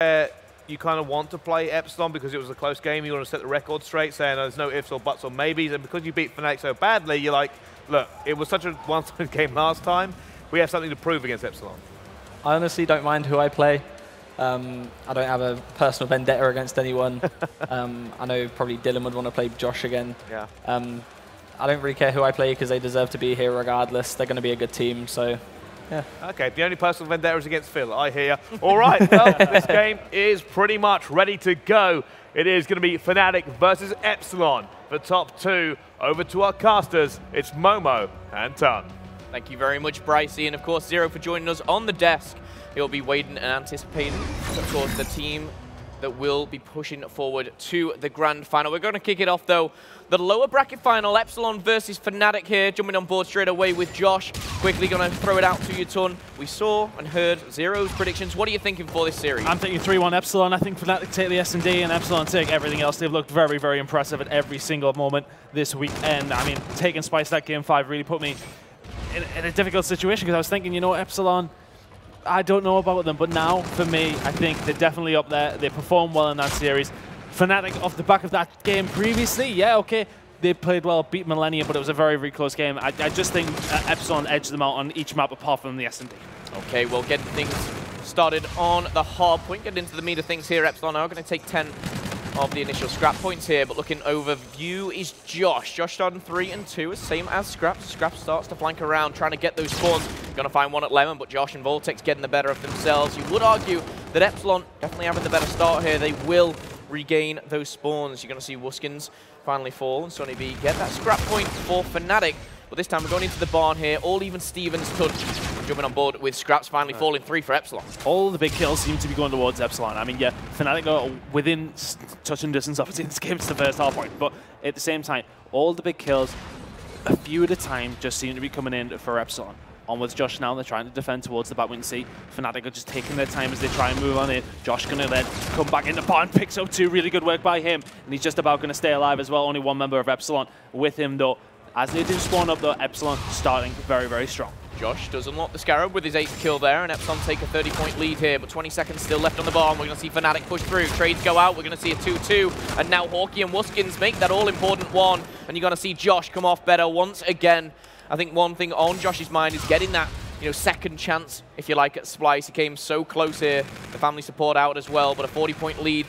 You kind of want to play EPSILON because it was a close game. You want to set the record straight, saying there's no ifs or buts or maybes. And because you beat FNATIC so badly, you're like, look, it was such a one-sided game last time. We have something to prove against EPSILON. I honestly don't mind who I play. I don't have a personal vendetta against anyone. I know probably Dylan would want to play Josh again. Yeah. I don't really care who I play because they deserve to be here regardless. They're going to be a good team, so yeah. Okay, the only personal vendetta is against Phil, I hear. All right, well, this game is pretty much ready to go. It is going to be FNATIC versus EPSILON. For top two, over to our casters, it's Momo and Ton. Thank you very much, Brycey, and of course, Zero for joining us on the desk. He'll be waiting and anticipating, of course, the team that will be pushing forward to the grand final. We're going to kick it off, though. The lower bracket final, EPSILON versus FNATIC here, jumping on board straight away with Josh. Quickly going to throw it out to you, Ton. We saw and heard Zero's predictions. What are you thinking for this series? I'm thinking 3-1 EPSILON. I think FNATIC take the S&D and EPSILON take everything else. They've looked very, very impressive at every single moment this weekend. I mean, taking Spice that Game 5 really put me in a difficult situation because I was thinking, you know, EPSILON, I don't know about them, but now, for me, I think they're definitely up there. They performed well in that series. FNATIC, off the back of that game previously, yeah, okay, they played well, beat Millennium, but it was a very, very close game. I just think EPSILON edged them out on each map apart from the S&D. Okay, well, getting things started on the hard point, getting into the meat of things here. EPSILON are going to take 10 of the initial scrap points here, but looking overview is Josh. Josh starting 3 and 2, same as Scraps. Scraps starts to flank around, trying to get those spawns. Going to find one at Lemon, but Josh and Vortex getting the better of themselves. You would argue that EPSILON definitely having the better start here. They will regain those spawns. You're going to see Wuskins finally fall, and Sonny B get that scrap point for FNATIC. But this time we're going into the barn here. All even Stevens touch. Jumping on board with Scraps, finally falling 3 for EPSILON. All the big kills seem to be going towards EPSILON. I mean, yeah, FNATIC are within touching distance, obviously, this game's the first Hardpoint, but at the same time, all the big kills, a few at a time, just seem to be coming in for EPSILON. On with Josh now, they're trying to defend towards the back wing C. FNATIC are just taking their time as they try and move on it. Josh going to then come back in the barn, picks up 2, really good work by him, and he's just about going to stay alive as well. Only one member of EPSILON with him, though. As they do spawn up, though, EPSILON starting very, very strong. Josh does unlock the Scarab with his 8th kill there, and EPSILON take a 30-point lead here, but 20 seconds still left on the barn. We're going to see FNATIC push through, trades go out, we're going to see a 2-2, and now Hawkey and Wuskins make that all-important one, and you're going to see Josh come off better once again. I think one thing on Josh's mind is getting that, you know, second chance, if you like, at Splice. He came so close here, the family support out as well, but a 40-point lead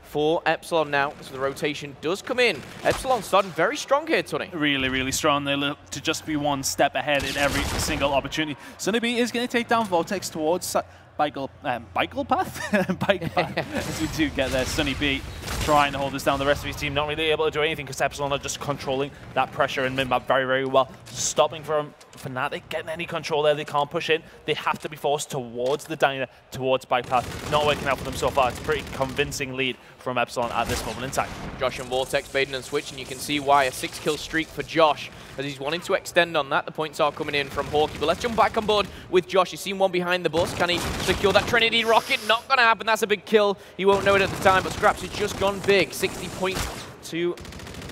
for EPSILON now, so the rotation does come in. EPSILON starting very strong here, Tony. Really, really strong. They look to just be one step ahead in every single opportunity. Sonny B is going to take down Vortex towards bike path as we do get there. Sonny B trying to hold this down. The rest of his team not really able to do anything because EPSILON are just controlling that pressure in mid-map very, very well. Stopping from FNATIC getting any control there. They can't push in. They have to be forced towards the diner, towards bike path. Not working out for them so far. It's a pretty convincing lead from EPSILON at this moment in time. Josh and Vortex baiting and switch, and you can see why a 6-kill streak for Josh as he's wanting to extend on that. The points are coming in from Hawkey, but let's jump back on board with Josh. You've seen one behind the bus. Can he secure that Trinity rocket? Not going to happen. That's a big kill. He won't know it at the time, but Scraps has just gone big. 60 points to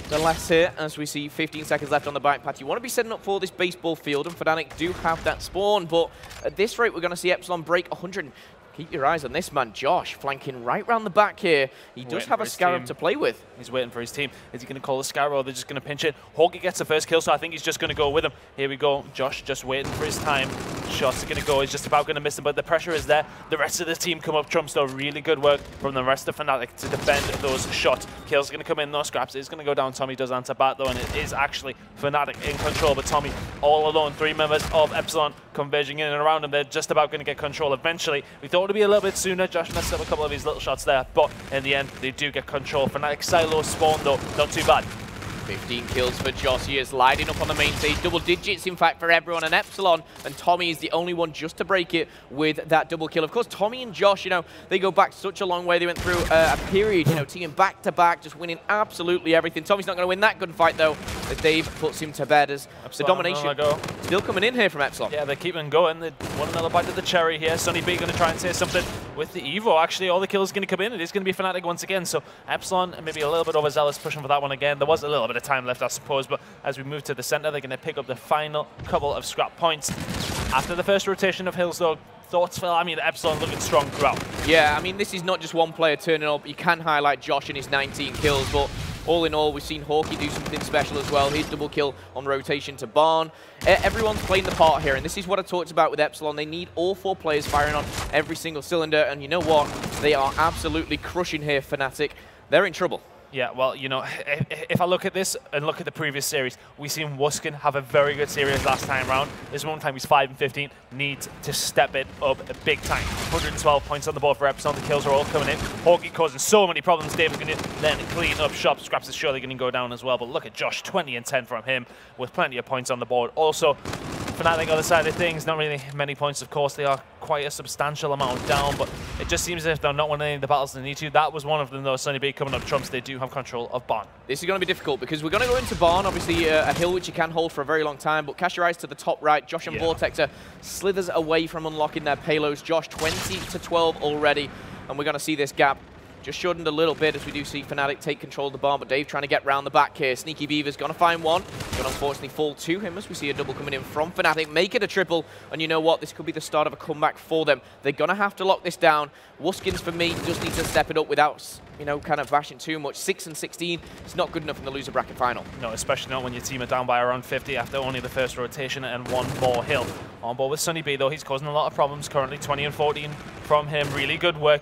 the last here as we see 15 seconds left on the bike path. You want to be setting up for this baseball field, and FNATIC do have that spawn, but at this rate, we're going to see EPSILON break 100. Keep your eyes on this man, Josh, flanking right round the back here. He does have a Scarab to play with. He's waiting for his team. Is he going to call the Scarab, or they're just going to pinch it? Hawkey gets the first kill, so I think he's just going to go with him. Here we go. Josh just waiting for his time. Shots are going to go. He's just about going to miss him, but the pressure is there. The rest of the team come up trumps, though. Really good work from the rest of FNATIC to defend those shots. Kills are going to come in, no Scraps. It's going to go down. Tommy does answer back, though, and it is actually FNATIC in control, but Tommy all alone. 3 members of EPSILON converging in and around him. They're just about going to get control eventually. We thought it would be a little bit sooner. Josh messed up a couple of his little shots there, but in the end, they do get control. FNATIC silo spawn, though, not too bad. 15 kills for Josh. He is lighting up on the main stage. Double digits, in fact, for everyone in EPSILON. And Tommy is the only one just to break it with that double kill. Of course, Tommy and Josh, you know, they go back such a long way. They went through a period, you know, teaming back-to-back, just winning absolutely everything. Tommy's not going to win that gunfight, though, as Dave puts him to bed. As the domination still coming in here from EPSILON. Yeah, they're keeping going. They want another bite of the cherry here. Sonny B going to try and say something with the Evo. Actually, all the kills are going to come in. It is going to be FNATIC once again. So EPSILON maybe a little bit overzealous, pushing for that one again. There was a little bit of time left, I suppose, but as we move to the center, they're going to pick up the final couple of scrap points. After the first rotation of Hills, though, thoughts, Phil? I mean, Epsilon looking strong throughout. Yeah, I mean, this is not just one player turning up. You can highlight Josh and his 19 kills, but all in all, we've seen Hawkey do something special as well. His double kill on rotation to Barn. Everyone's playing the part here, and this is what I talked about with Epsilon. They need all 4 players firing on every single cylinder, and you know what? They are absolutely crushing here, FNATIC. They're in trouble. Yeah, well, you know, if I look at this and look at the previous series, we've seen Wuskin have a very good series last time round. This one time he's 5 and 15, needs to step it up big time. 112 points on the board for Epsilon, the kills are all coming in. Hawkey causing so many problems, Dave's going to then clean up shop. Scraps is surely going to go down as well, but look at Josh, 20 and 10 from him with plenty of points on the board. Also, FNATIC on the other side of things, not really many points, of course. They are quite a substantial amount down, but it just seems as if they're not winning any of the battles they need to. That was one of them, though. Sunny B coming up trumps. They do have control of Barn. This is going to be difficult because we're going to go into Barn, obviously a hill which you can hold for a very long time, but cast your eyes to the top right. Josh and Vortexer slithers away from unlocking their payloads. Josh 20 to 12 already, and we're going to see this gap just shortened a little bit as we do see FNATIC take control of the Barn, but Dave trying to get round the back here. Sneaky Beaver's going to find one. Going to unfortunately fall to him as we see a double coming in from FNATIC. Make it a triple, and you know what? This could be the start of a comeback for them. They're going to have to lock this down. Wuskins, for me, just need to step it up without, you know, kind of bashing too much. 6 and 16, it's not good enough in the loser bracket final. No, especially not when your team are down by around 50 after only the first rotation and one more hill. On board with Sunny B, though, he's causing a lot of problems currently. 20 and 14 from him, really good work.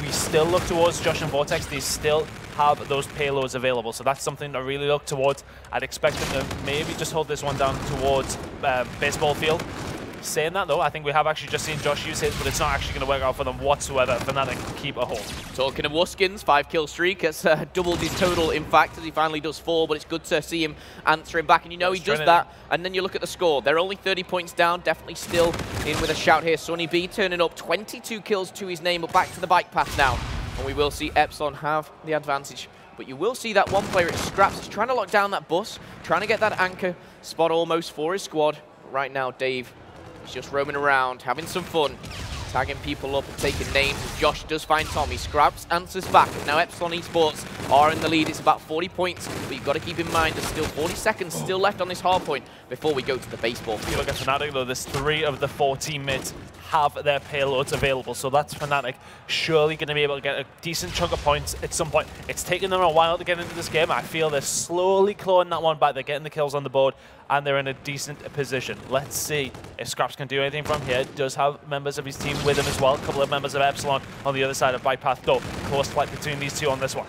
We still look towards Josh and Vortex. They still have those payloads available, so that's something to really look towards. I'd expect them to maybe just hold this one down towards baseball field. Saying that, though, I think we have actually just seen Josh use his, but it's not actually going to work out for them whatsoever. FNATIC keep a hold. Talking of Wuskins, 5-kill streak. It's doubled his total, in fact, as he finally does 4, but it's good to see him answering back. And you know he does that, and then you look at the score. They're only 30 points down, definitely still in with a shout here. Sunny B turning up, 22 kills to his name, but back to the bike path now. And we will see Epsilon have the advantage. But you will see that one player, it's Scraps, is trying to lock down that bus, trying to get that anchor spot almost for his squad. But right now, Dave is just roaming around, having some fun, tagging people up and taking names. As Josh does find Tommy. Scraps answers back. And now Epsilon Esports are in the lead. It's about 40 points, but you've got to keep in mind there's still 40 seconds still left on this hard point before we go to the baseball field. Look at FNATIC, though. There's 3 of the 4 teammates have their payloads available, so that's FNATIC surely going to be able to get a decent chunk of points at some point. It's taken them a while to get into this game. I feel they're slowly clawing that one back. They're getting the kills on the board, and they're in a decent position. Let's see if Scraps can do anything from here. Does have members of his team with him as well. A couple of members of Epsilon on the other side of bike path, though. Close fight between these two on this one.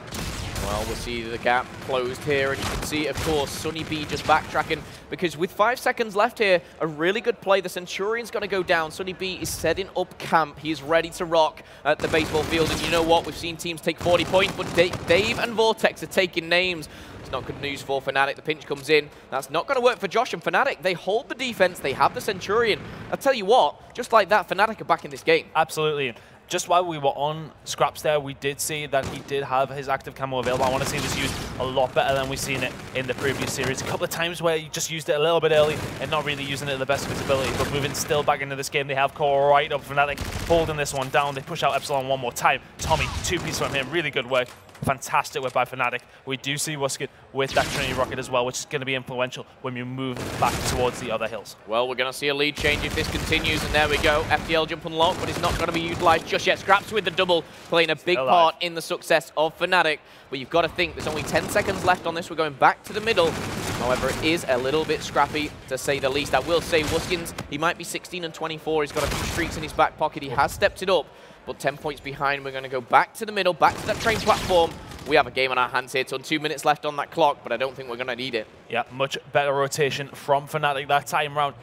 Well, we'll see the gap closed here, and you can see, of course, Sunny B just backtracking, because with 5 seconds left here, a really good play. The Centurion's going to go down. Sunny B is setting up camp. He's ready to rock at the baseball field, and you know what? We've seen teams take 40 points, but Dave and Vortex are taking names. It's not good news for FNATIC. The pinch comes in. That's not going to work for Josh and FNATIC. They hold the defense. They have the Centurion. I'll tell you what, just like that, FNATIC are back in this game. Absolutely. Just while we were on Scraps there, we did see that he did have his active camo available. I want to see this used a lot better than we've seen it in the previous series. A couple of times where he just used it a little bit early and not really using it at the best of his ability, but moving still back into this game. They have core right up FNATIC, holding this one down. They push out Epsilon one more time. Tommy, 2-piece from him. Really good work. Fantastic work by FNATIC. We do see Wuskin with that Trinity Rocket as well, which is going to be influential when we move back towards the other hills. Well, we're going to see a lead change if this continues, and there we go. FDL jump unlocked, but it's not going to be utilized just yet. Scraps with the double, playing a big part in the success of FNATIC. But you've got to think, there's only 10 seconds left on this. We're going back to the middle. However, it is a little bit scrappy, to say the least. I will say, Wuskins, he might be 16 and 24. He's got a few streaks in his back pocket. He has stepped it up, but 10 points behind. We're going to go back to the middle, back to that train platform. We have a game on our hands here. It's on 2 minutes left on that clock, but I don't think we're going to need it. Yeah, much better rotation from FNATIC that time round.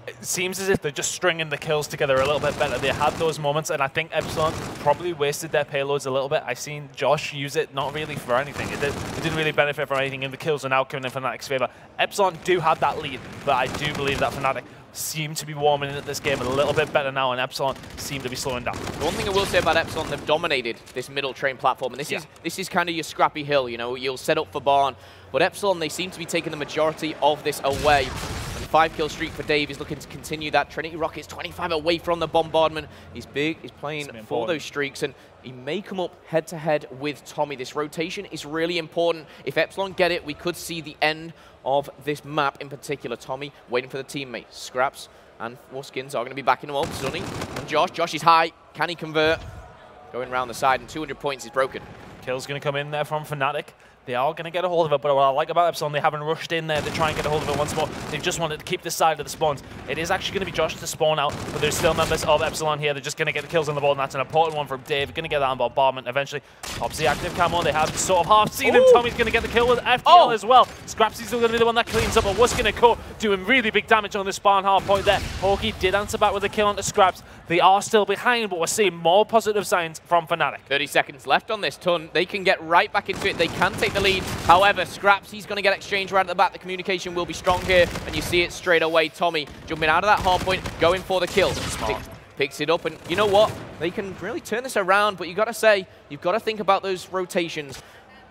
It seems as if they're just stringing the kills together a little bit better. They had those moments, and I think Epsilon probably wasted their payloads a little bit. I've seen Josh use it not really for anything. It didn't really benefit from anything, and the kills are now coming in FNATIC's favor. Epsilon do have that lead, but I do believe that FNATIC seem to be warming in at this game a little bit better now, and Epsilon seem to be slowing down. The one thing I will say about Epsilon, they've dominated this middle train platform, and this is kind of your scrappy hill. You know, you'll set up for Barn, but Epsilon, they seem to be taking the majority of this away. And 5-kill streak for Dave. He's looking to continue that. Trinity Rockets 25 away from the bombardment. He's big. He's playing for those streaks, and he may come up head-to-head with Tommy. This rotation is really important. If Epsilon get it, we could see the end of this map in particular. Tommy waiting for the teammate. Scraps and Wuskins are going to be backing him up. Sunny and Josh. Josh is high. Can he convert? Going around the side, and 200 points is broken. Kill's going to come in there from FNATIC. They are going to get a hold of it, but what I like about Epsilon, they haven't rushed in there to try and get a hold of it once more. They've just wanted to keep this side of the spawns. It is actually going to be Josh to spawn out, but there's still members of Epsilon here. They're just going to get the kills on the board, and that's an important one from Dave. Going to get that on bombardment eventually. Pops the active camo. They have sort of half seen him. Tommy's going to get the kill with FDL as well. Scrapsy's still going to be the one that cleans up, but what's going to go doing really big damage on the spawn hard point there. Hawkey did answer back with a kill onto Scraps. They are still behind, but we're seeing more positive signs from FNATIC. 30 seconds left on this ton. They can get right back into it. They can take the lead. However, Scraps, he's going to get exchange right at the back. The communication will be strong here, and you see it straight away. Tommy jumping out of that hard point, going for the kill. Picks it up, and you know what? They can really turn this around, but you've got to say, you've got to think about those rotations.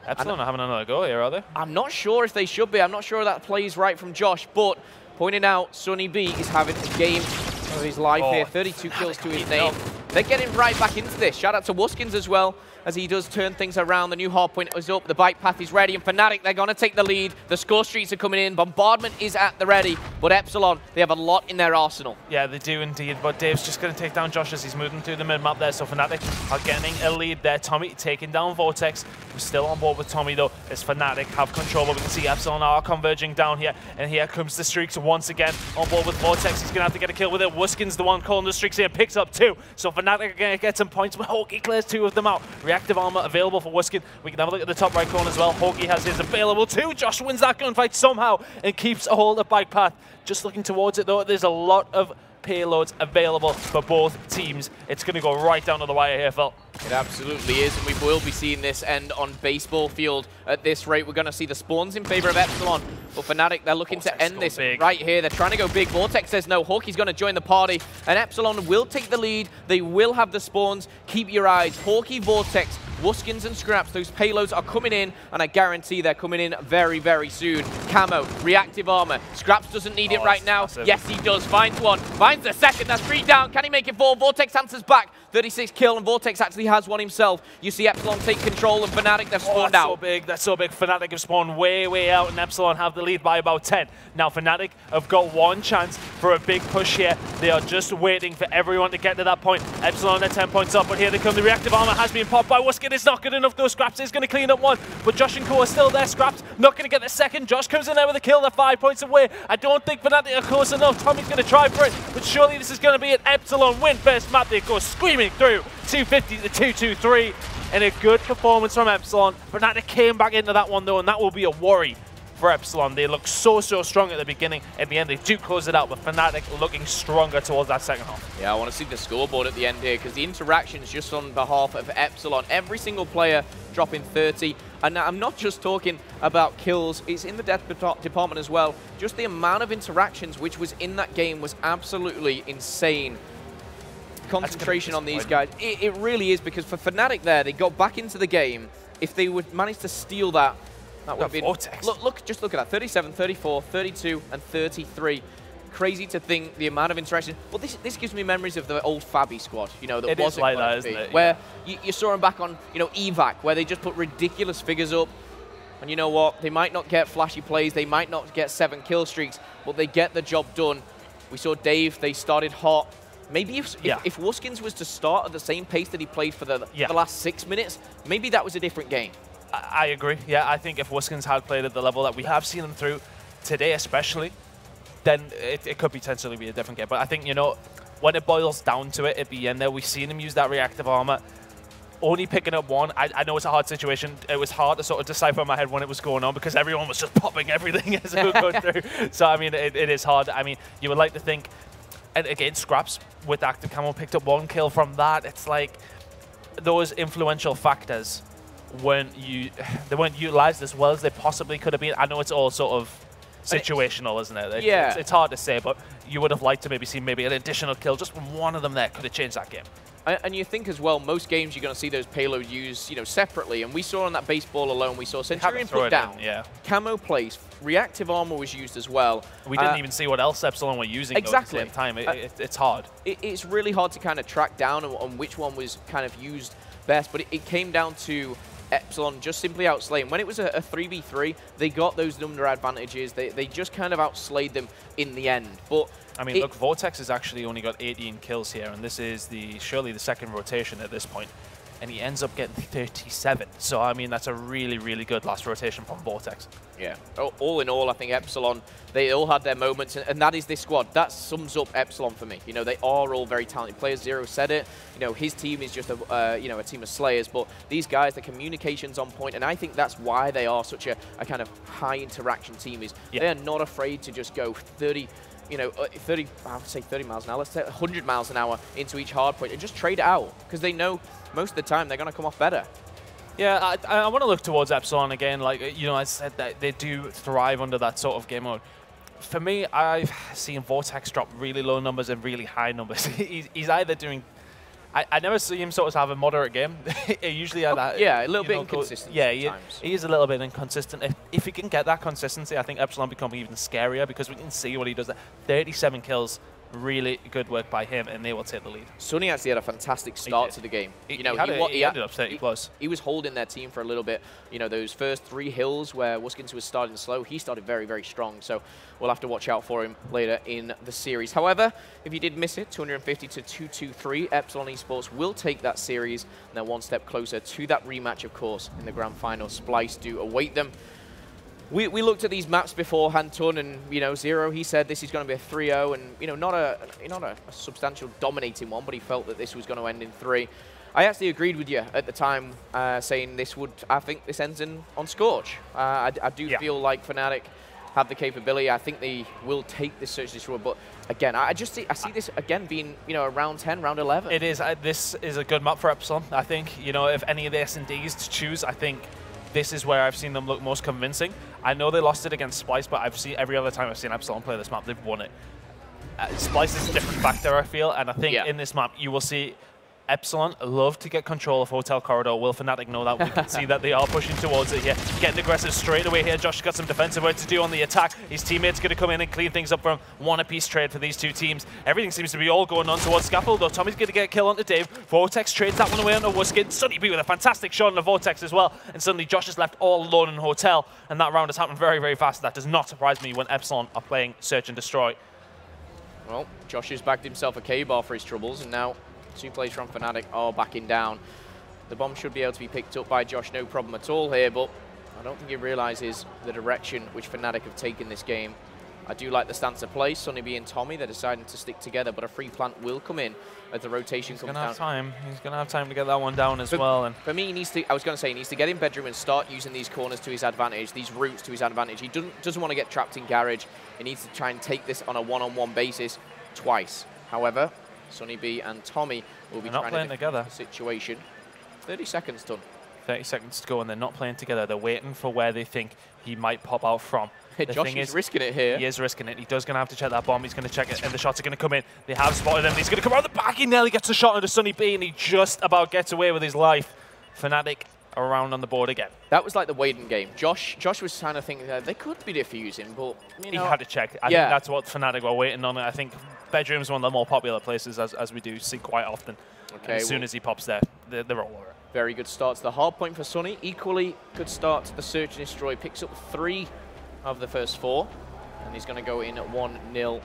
Epsilon are having another go here, are they? I'm not sure if they should be. I'm not sure that plays right from Josh, but pointing out, Sunny B is having a game of his life here. 32 kills to his name. They're getting right back into this. Shout out to Wuskins as well, as he does turn things around. The new hardpoint is up, the bike path is ready, and FNATIC, they're going to take the lead. The score streaks are coming in, bombardment is at the ready, but Epsilon, they have a lot in their arsenal. Yeah, they do indeed, but Dave's just going to take down Josh as he's moving through the mid-map there, so FNATIC are getting a lead there. Tommy taking down Vortex. We're still on board with Tommy though, as FNATIC have control, but we can see Epsilon are converging down here, and here comes the streaks once again on board with Vortex. He's going to have to get a kill with it. Wuskins the one calling the streaks here, picks up 2, so FNATIC are going to get some points, but Hawkey clears 2 of them out. Reactive armor available for Wuskin. We can have a look at the top right corner as well. Hawkey has his available too. Josh wins that gunfight somehow and keeps a hold of bike path. Just looking towards it though, there's a lot of payloads available for both teams. It's going to go right down to the wire here, Phil. It absolutely is, and we will be seeing this end on baseball field at this rate. We're going to see the spawns in favor of Epsilon, but FNATIC, they're looking to end this right here. They're trying to go big. Vortex says no. Hawkey's going to join the party, and Epsilon will take the lead. They will have the spawns. Keep your eyes. Hawkey, Vortex, Wuskins and Scraps, those payloads are coming in, and I guarantee they're coming in very, very soon. Camo, reactive armor. Scraps doesn't need it right now. Massive. Yes, he does. Finds one. Finds the second. That's 3 down. Can he make it 4? Vortex answers back. 36 kill, and Vortex actually has one himself. You see Epsilon take control, and FNATIC, they've spawned out. So big. That's so big. FNATIC have spawned way, way out, and Epsilon have the lead by about 10. Now, FNATIC have got one chance for a big push here. They are just waiting for everyone to get to that point. Epsilon are 10 points up, but here they come. The reactive armor has been popped by Wuskin. It's not good enough, though. Scraps is going to clean up one, but Josh and Co are still there. Scraps not going to get the second. Josh comes in there with a kill. They're 5 points away. I don't think FNATIC are close enough. Tommy's going to try for it, but surely this is going to be an Epsilon win. First map, they go screaming through. 250 to 223, and a good performance from Epsilon. FNATIC came back into that one though, and that will be a worry for Epsilon. They look so strong at the beginning. At the end, they do close it out, but FNATIC looking stronger towards that second half. Yeah, I want to see the scoreboard at the end here, because the interactions just on behalf of Epsilon, every single player dropping 30. And I'm not just talking about kills, it's in the death department as well. Just the amount of interactions which was in that game was absolutely insane. Concentration on these guys. It really is, because for FNATIC there, they got back into the game. If they would manage to steal that, that would have been... Just look at that. 37, 34, 32, and 33. Crazy to think the amount of interaction. Well, this gives me memories of the old Fabi squad, you know, that wasn't like that, isn't it? Where you saw them back on, you know, evac, where they just put ridiculous figures up. And you know what? They might not get flashy plays, they might not get 7 kill streaks, but they get the job done. We saw Dave, they started hot. Maybe if Wuskins was to start at the same pace that he played for the last 6 minutes, maybe that was a different game. I agree. Yeah, I think if Wuskins had played at the level that we have seen him through today especially, then it could potentially be a different game. But I think, you know, when it boils down to it, at the end there, we've seen him use that reactive armor. Only picking up one, I know it's a hard situation. It was hard to sort of decipher in my head when it was going on, because everyone was just popping everything as it was going through. So, I mean, it is hard. I mean, you would like to think, and again, Scraps with active camo picked up 1 kill from that. It's like those influential factors they weren't utilized as well as they possibly could have been. I know it's all sort of situational, isn't it? It's hard to say, but you would have liked to maybe see an additional kill. Just one of them there could have changed that game. And you think as well, most games you're going to see those payloads used, you know, separately. And we saw on that baseball alone, we saw Centurion put down, camo place, reactive armor was used as well. We didn't even see what else EPSILON were using at the same time. It's hard. It's really hard to kind of track down on which one was kind of used best, but it came down to EPSILON just simply outslaying. When it was a 3v3, they got those number advantages. They just kind of outslayed them in the end. But I mean, look, Vortex has actually only got 18 kills here, and this is surely the second rotation at this point, and he ends up getting 37. So, I mean, that's a really, really good last rotation from Vortex. Yeah, all in all, I think EPSILON, they all had their moments, and that is this squad. That sums up EPSILON for me. You know, they are all very talented players. Zero said it. You know, his team is just a team of slayers, but these guys, the communication's on point, and I think that's why they are such a kind of high interaction team. Is they are not afraid to just go 30. You know, I would say 30 miles an hour, let's say 100 miles an hour into each hard point and just trade it out, because they know most of the time they're going to come off better. Yeah, I want to look towards EPSILON again. Like, you know, I said that they do thrive under that sort of game mode. For me, I've seen Vortex drop really low numbers and really high numbers. He's either doing... I never see him sort of have a moderate game. Usually at that, yeah, a little bit inconsistent. Yeah, he is a little bit inconsistent. If he can get that consistency, I think EPSILON become even scarier, because we can see what he does. 37 kills, really good work by him, and they will take the lead. Sonny actually had a fantastic start to the game. You know, he ended up 30 plus. He was holding their team for a little bit. You know, those first 3 hills where Wuskins was starting slow, he started very, very strong. So we'll have to watch out for him later in the series. However, if you did miss it, 250 to 223, EPSILON Esports will take that series, and they're one step closer to that rematch, of course, in the grand final. Splice do await them. We looked at these maps beforehand, Tun, and, you know, Zero, he said this is going to be a 3-0, and, you know, not a substantial dominating one, but he felt that this was going to end in 3. I actually agreed with you at the time, saying this would, I think this ends on Scorch. I do feel like FNATIC have the capability. I think they will take this Search and Destroy, but again, I see this again being, you know, a round 10, round 11. It is. This is a good map for EPSILON. I think, you know, if any of the S&Ds to choose, I think this is where I've seen them look most convincing. I know they lost it against Splice, but I've seen every other time I've seen EPSILON play this map, they've won it. Splice is a different factor, I feel, and I think in this map you will see EPSILON love to get control of Hotel Corridor. Will FNATIC know that? We can see that they are pushing towards it here. Getting aggressive straight away here. Josh got some defensive work to do on the attack. His teammate's going to come in and clean things up from one apiece trade for these two teams. Everything seems to be all going on towards Scaffold, though. Tommy's going to get a kill onto Dave. Vortex trades that one away onto Wuskins. Sonny B with a fantastic shot on the Vortex as well. And suddenly Josh is left all alone in Hotel. And that round has happened very, very fast. That does not surprise me when EPSILON are playing Search and Destroy. Well, Josh has bagged himself a K-bar for his troubles, and now 2 players from FNATIC are backing down. The bomb should be able to be picked up by Josh, no problem at all here, but I don't think he realizes the direction which FNATIC have taken this game. I do like the stance of play. Sonny B and Tommy, they're deciding to stick together, but a free plant will come in as the rotation comes down. He's going to have time to get that one down as well. And for me, he needs to, I was going to say, he needs to get in bedroom and start using these corners to his advantage, these routes to his advantage. He doesn't want to get trapped in garage. He needs to try and take this on a one-on-one basis twice. However, Sonny B and Tommy will be trying to together. The situation. 30 seconds done. 30 seconds to go, and they're not playing together. They're waiting for where they think he might pop out from. Josh is risking it here. He is risking it. He does going to have to check that bomb. He's going to check it, and the shots are going to come in. They have spotted him. He's going to come around the back. He nearly gets a shot into Sonny B, and he just about gets away with his life. FNATIC around on the board again. That was like the Waden game. Josh was kind of thinking that they could be diffusing, but you know, he had to check. I think that's what FNATIC were waiting on. I think bedroom's one of the more popular places, as we do see quite often. Okay, as soon as he pops there, they're all over it. Very good start to the hard point for Sonny. Equally good start to the Search and Destroy. Picks up 3 of the first 4, and he's going to go in at 1-0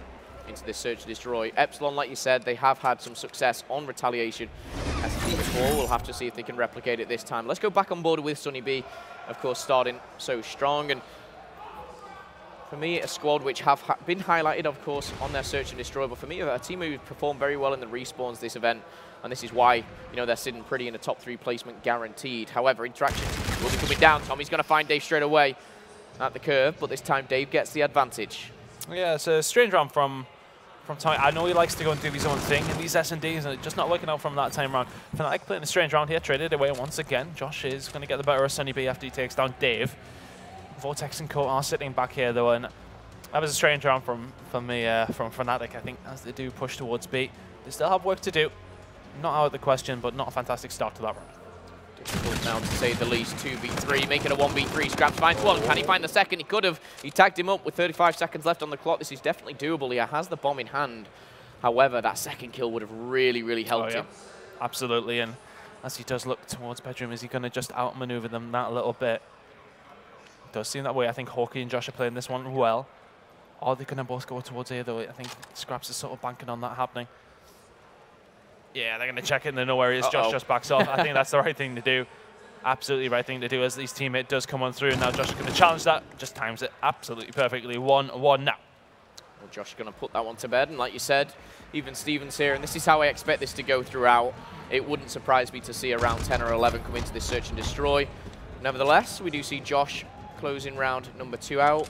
into this Search and Destroy. EPSILON, like you said, they have had some success on retaliation as a team before. We'll have to see if they can replicate it this time. Let's go back on board with Sonny B, of course, starting so strong. And for me, a squad which have been highlighted, of course, on their Search and Destroy, but for me, a team who performed very well in the respawns this event, and this is why, you know, they're sitting pretty in the top 3 placement guaranteed. However, interactions will be coming down. Tommy's going to find Dave straight away at the curve, but this time Dave gets the advantage. Yeah, it's a strange round from Tommy. I know he likes to go and do his own thing in these S&Ds, and it's just not working out from that time round. FNATIC playing a strange round here, traded away once again. Josh is going to get the better of Sonny B after he takes down Dave. Vortex and Co are sitting back here, though, and that was a strange round from FNATIC, I think, as they do push towards B. They still have work to do. not out of the question, but not a fantastic start to that round. Difficult now to say the least. 2v3, making a 1v3. Scraps finds one. Can he find the second? He could have. He tagged him up with 35 seconds left on the clock. This is definitely doable. He has the bomb in hand. However, that second kill would have really, really helped him. Absolutely. And as he does look towards bedroom, is he going to just outmaneuver them that a little bit? It does seem that way. I think Hawkeye and Josh are playing this one well. Are they going to both go towards A, though? I think Scraps is sort of banking on that happening. Yeah, they're going to check it and they know where he is. Josh just backs off. I think that's the right thing to do. Absolutely right thing to do as his teammate does come on through. Now Josh is going to challenge that. Just times it absolutely perfectly. 1-1 now. Well, Josh is going to put that one to bed. And like you said, even Stevens here. And this is how I expect this to go throughout. It wouldn't surprise me to see around 10 or 11 come into this search and destroy. Nevertheless, we do see Josh closing round number 2 out.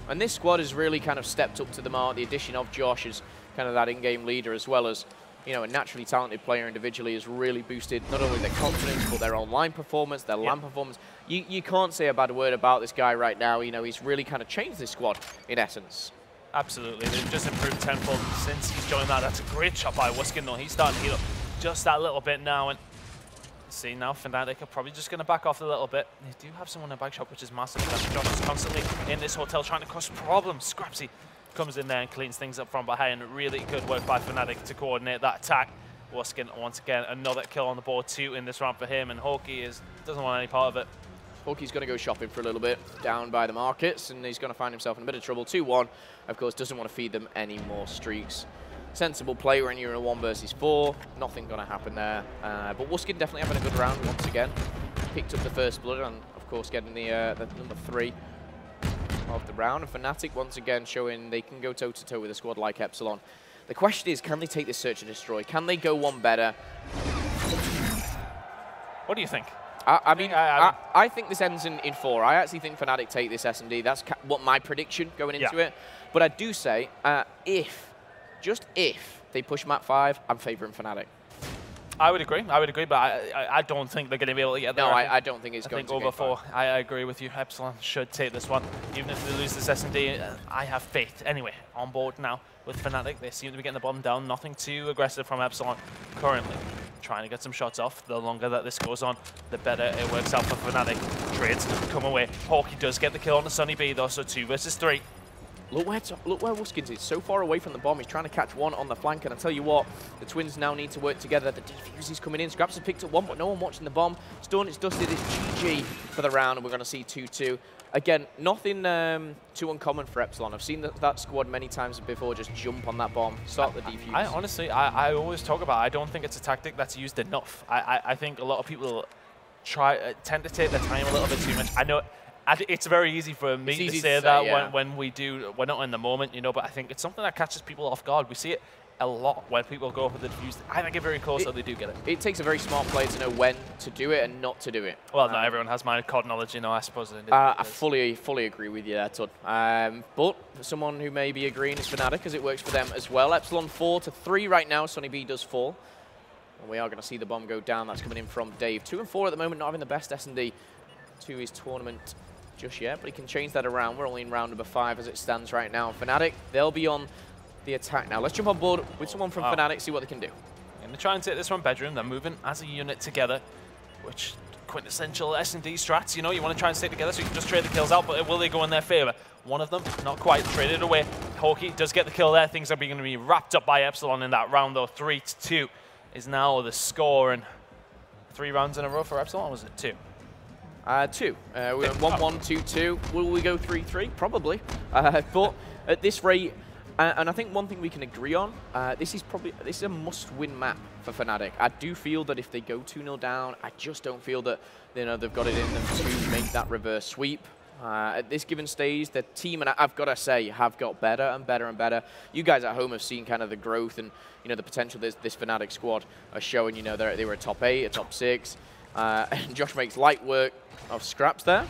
And this squad has really kind of stepped up to the mark. The addition of Josh as kind of that in-game leader, as well as, you know, a naturally talented player individually, has really boosted not only their confidence, but their online performance, their LAN performance. You can't say a bad word about this guy right now. You know, he's really kind of changed this squad, in essence. Absolutely. They've just improved tenfold since he's joined that. That's a great shot by Wuskin, though. He's starting to heal up just that little bit now. And see now, FNATIC are probably just going to back off a little bit. They do have someone in back shot, which is massive. Josh is constantly in this hotel trying to cause problems. Scrapsy comes in there and cleans things up from behind. Really good work by FNATIC to coordinate that attack. Wuskin, once again, another kill on the board, 2 in this round for him. And Hawkeye doesn't want any part of it. Hawkeye's going to go shopping for a little bit down by the markets, and he's going to find himself in a bit of trouble. 2-1, of course, doesn't want to feed them any more streaks. Sensible play when you're in a 1 versus 4. Nothing going to happen there. But Wuskin definitely having a good round once again. Picked up the first blood and, of course, getting the number 3 of the round. And FNATIC once again showing they can go toe-to-toe with a squad like EPSILON. The question is, can they take this search and destroy? Can they go one better? What do you think? I think this ends in 4. I actually think FNATIC take this S&D. That's what my prediction going into it. But I do say, just if they push map 5, I'm favouring FNATIC. I would agree, but I don't think they're going to be able to get there. No, I don't think it's going to over 4. I agree with you. EPSILON should take this one. Even if they lose this S&D, I have faith. Anyway, on board now with FNATIC. They seem to be getting the bomb down. Nothing too aggressive from EPSILON currently. Trying to get some shots off. The longer that this goes on, the better it works out for FNATIC. Trades come away. Hawkeye does get the kill on the Sunny B, though, so 2 versus 3. Look where Wuskins is, so far away from the bomb. He's trying to catch one on the flank, and I tell you what, the Twins now need to work together. The defuse is coming in. Scraps has picked up one, but no one watching the bomb. Storm is dusted. It's GG for the round, and we're going to see 2-2. Again, nothing too uncommon for EPSILON. I've seen that squad many times before just jump on that bomb, start the defuse. Honestly, I always talk about it. I don't think it's a tactic that's used enough. I think a lot of people tend to take their time a little bit too much. I know. It's very easy for me to say that when we're not in the moment, you know, but I think it's something that catches people off guard. We see it a lot when people go for the defuse. I think it's very close, so they do get it. It takes a very smart player to know when to do it and not to do it. Well, not everyone has my COD knowledge, you know, I suppose. I fully agree with you there, Todd. But for someone who may be agreeing is FNATIC, because it works for them as well. EPSILON 4-3 right now. Sunny B does fall. And we are going to see the bomb go down. That's coming in from Dave. 2-4 at the moment, not having the best S&D to his tournament just yet, but he can change that around. We're only in round number 5 as it stands right now. FNATIC, they'll be on the attack now. Let's jump on board with someone from FNATIC, see what they can do. Going to try and take this from bedroom. They're moving as a unit together, which quintessential S&D strats. You know, you want to try and stay together so you can just trade the kills out, but will they go in their favor? One of them, not quite, traded away. Hawkeye does get the kill there. Things are going to be wrapped up by EPSILON in that round, though. 3-2 is now the score, and 3 rounds in a row for EPSILON, or was it 2? 2. We went 1-1, 2-2. Will we go 3-3? Probably. But at this rate, and I think one thing we can agree on, this is a must-win map for FNATIC. I do feel that if they go 2-0 down, I just don't feel that they've got it in them to make that reverse sweep. At this given stage, the team, and I've got to say, have got better and better and better. You guys at home have seen kind of the growth and the potential this FNATIC squad are showing. You know, they were a top 8, a top 6. And Josh makes light work of Scraps there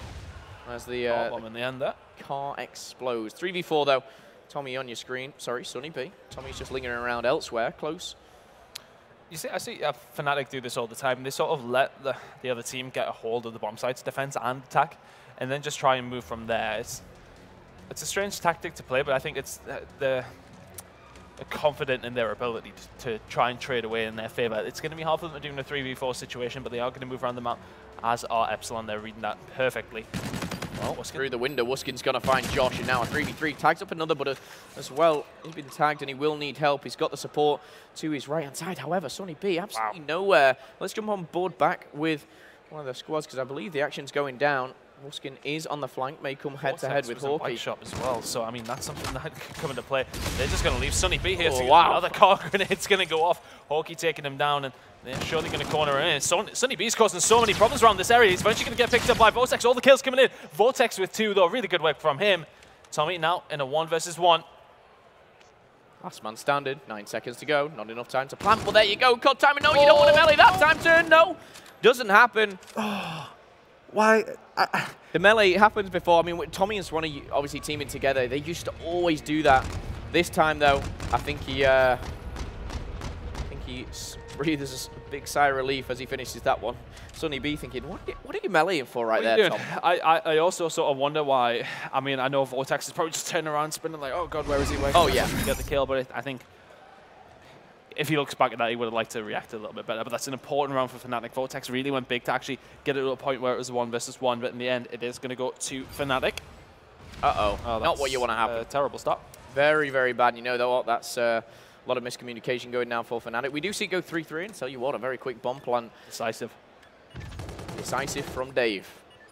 as the bomb in the end there. Car explodes. 3v4 though. Tommy on your screen. Sorry, Sunny B. Tommy's just lingering around elsewhere, close. You see, I see FNATIC do this all the time. They sort of let the other team get a hold of the bomb site's defense and attack, and then just try and move from there. It's a strange tactic to play, but I think it's confident in their ability to try and trade away in their favor. It's going to be hard for them to do in a 3v4 situation, but they are going to move around the map, as are EPSILON. They're reading that perfectly. Well, through the window, Wuskin's going to find Josh, and now a 3v3. Tags up another, but as well, he's been tagged and he will need help. He's got the support to his right-hand side. However, Sonny B, absolutely nowhere. Let's jump on board back with one of the squads, because I believe the action's going down. Wuskin is on the flank, may come head-to-head with Hawkeye. Shop as well, so I mean, that's something that could come into play. They're just going to leave Sonny B here, so wow. another car grenade's going to go off. Hawkeye taking him down, and they're surely going to corner in. Sonny B's causing so many problems around this area. He's eventually going to get picked up by Vortex. All the kills coming in. Vortex with 2, though. Really good work from him. Tommy now in a 1 versus 1. Last man standard, 9 seconds to go. Not enough time to plant. Well, there you go. Cut time. No, you don't want to melee that time turn. No, doesn't happen. Why? The melee happens before. I mean, Tommy and Swanee obviously teaming together. They used to always do that. This time, though, I think he breathes a big sigh of relief as he finishes that one. Sonny B thinking, what are you meleeing for right there, Tom? I also sort of wonder why. I mean, I know Vortex is probably just turning around, spinning like, oh god, where is he? Oh yeah, get the kill. But I think if he looks back at that, he would have liked to react a little bit better. But that's an important round for FNATIC. Vortex really went big to actually get it to a point where it was 1 versus 1. But in the end, it is going to go to FNATIC. Uh-oh. Not what you want to happen. Terrible start. Very, very bad. You know what? That's a lot of miscommunication going down for FNATIC. We do see go 3-3, and tell you what, a very quick bomb plant. Decisive. Decisive from Dave.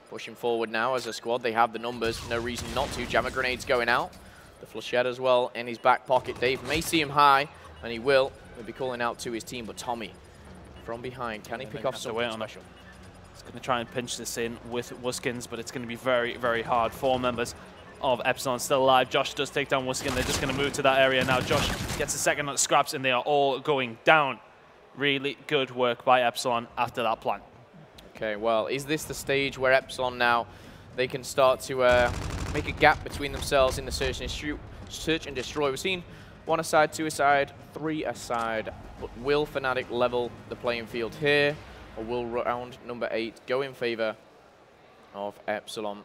Pushing forward now as a squad. They have the numbers. No reason not to. Jammer grenades going out. The flechette as well in his back pocket. Dave may see him high, and he will. He'll be calling out to his team, but Tommy from behind, can he pick off something special? He's going to try and pinch this in with Wuskins, but it's going to be very, very hard. 4 members of EPSILON still alive. Josh does take down Wuskin. They're just going to move to that area now. Josh gets a second on the scraps, and they are all going down. Really good work by EPSILON after that plan. Okay, well, is this the stage where EPSILON now, they can start to make a gap between themselves in the search and destroy? We've seen 1 aside, 2 aside, 3 aside. But will FNATIC level the playing field here, or will round number 8 go in favor of EPSILON?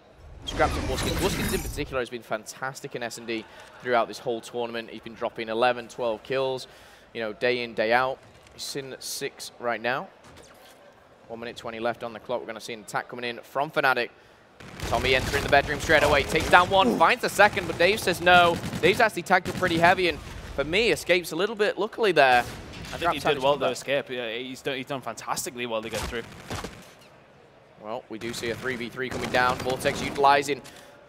Scraps and Wuskins. Wuskins in particular has been fantastic in S&D throughout this whole tournament. He's been dropping 11, 12 kills, you know, day in, day out. He's sitting at 6 right now. 1 minute 20 left on the clock. We're going to see an attack coming in from FNATIC. Tommy entering the bedroom straight away. Takes down 1, finds the second, but Dave says no. Dave's actually tagged up pretty heavy, and for me, escapes a little bit luckily there. I think he did well to escape. Yeah, he's done fantastically well to get through. Well, we do see a 3v3 coming down. Vortex utilizing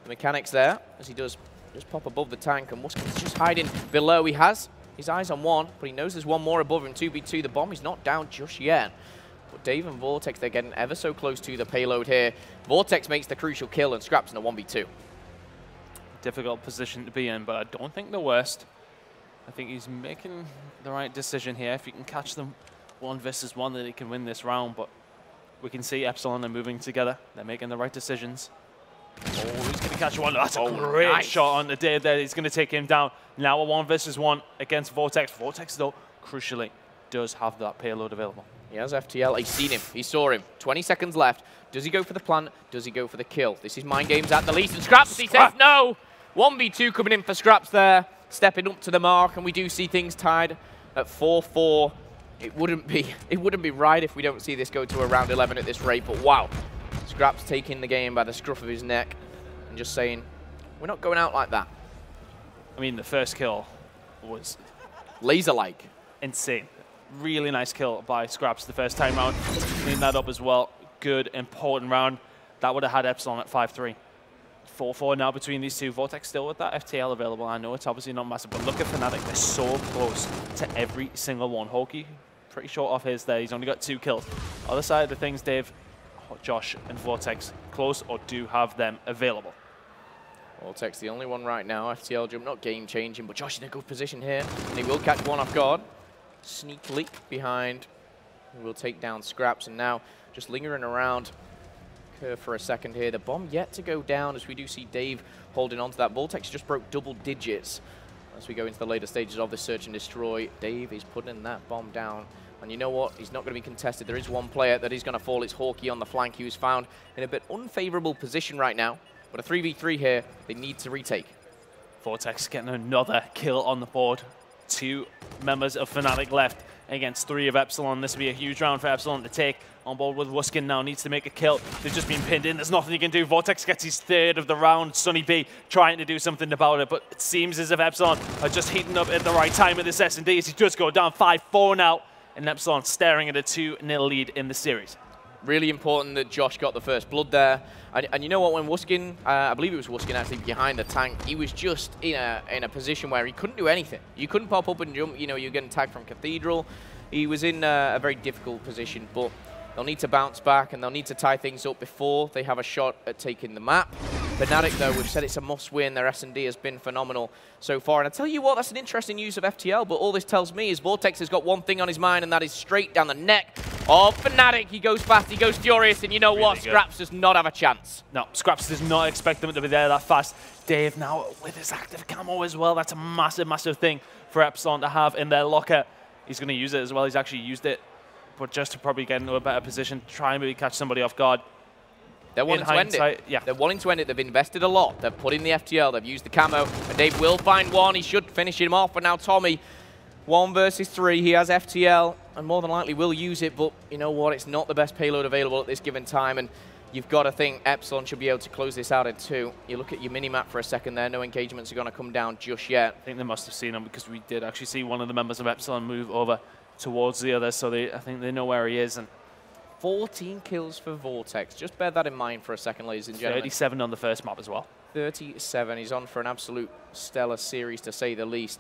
the mechanics there as he does just pop above the tank, and Wuskin's just hiding below. He has his eyes on 1, but he knows there's 1 more above him. 2v2, the bomb is not down just yet. But Dave and Vortex, they're getting ever so close to the payload here. Vortex makes the crucial kill and Scraps in a 1v2. Difficult position to be in, but I don't think the worst. I think he's making the right decision here. If he can catch them 1 versus 1, then he can win this round. But we can see EPSILON are moving together. They're making the right decisions. Oh, he's going to catch 1. That's a great shot on the day there. He's going to take him down. Now a 1 versus 1 against Vortex. Vortex, though, crucially, does have that payload available. He has FTL. He's seen him. He saw him. 20 seconds left. Does he go for the plant? Does he go for the kill? This is mind games at the least. And Scraps, he says no. 1v2 coming in for Scraps there. Stepping up to the mark, and we do see things tied at 4-4. It wouldn't be right if we don't see this go to a round 11 at this rate, but wow. Scraps taking the game by the scruff of his neck and just saying, we're not going out like that. I mean, the first kill was laser-like. Insane. Really nice kill by Scraps the first time round. Clean that up as well. Good, important round. That would have had EPSILON at 5-3. 4-4 now between these two. Vortex still with that FTL available. I know it's obviously not massive, but look at FNATIC. They're so close to every single one. Hawkeye, pretty short off his there. He's only got 2 kills. Other side of the things, Dave, Josh and Vortex close or do have them available. Vortex the only one right now. FTL jump, not game-changing, but Josh in a good position here. And he will catch 1 off guard. Sneakily behind. He will take down Scraps, and now just lingering around for a second here. The bomb yet to go down as we do see Dave holding on to that. Vortex just broke double digits as we go into the later stages of the search and destroy. Dave is putting that bomb down. And you know what? He's not going to be contested. There is 1 player that is going to fall. It's Hawkeye on the flank. He was found in a bit unfavorable position right now. But a 3v3 here, they need to retake. Vortex getting another kill on the board. 2 members of FNATIC left against 3 of EPSILON. This will be a huge round for EPSILON to take. On board with Wuskin now, needs to make a kill. They've just been pinned in. There's nothing he can do. Vortex gets his 3rd of the round. Sunny B trying to do something about it, but it seems as if EPSILON are just heating up at the right time with this S&D as he does go down 5-4 now, and EPSILON staring at a 2-0 lead in the series. Really important that Josh got the first blood there. And you know what, when Wuskin, I believe it was Wuskin actually behind the tank, he was just in a position where he couldn't do anything. You couldn't pop up and jump, you know, you're getting tagged from Cathedral. He was in a very difficult position, but they'll need to bounce back and they'll need to tie things up before they have a shot at taking the map. FNATIC, though, we've said it's a must-win. Their S&D has been phenomenal so far. And I tell you what, that's an interesting use of FTL, but all this tells me is Vortex has got one thing on his mind, and that is straight down the neck of FNATIC. He goes fast, he goes furious, and you know what? Scraps does not have a chance. No, Scraps does not expect them to be there that fast. Dave now with his active camo as well. That's a massive, massive thing for EPSILON to have in their locker. He's going to use it as well. He's actually used it, but just to probably get into a better position, try and maybe catch somebody off guard. They're wanting to end it. Yeah. They're wanting to end it. They've invested a lot. They've put in the FTL. They've used the camo. And Dave will find one. He should finish him off. But now Tommy, 1 versus 3. He has FTL and more than likely will use it. But you know what? It's not the best payload available at this given time. And you've got to think EPSILON should be able to close this out in 2. You look at your mini-map for a second there. No engagements are going to come down just yet. I think they must have seen him because we did actually see one of the members of EPSILON move over towards the other. So I think they know where he is. And 14 kills for Vortex. Just bear that in mind for a second, ladies and gentlemen. 37 on the first map as well. 37. He's on for an absolute stellar series, to say the least.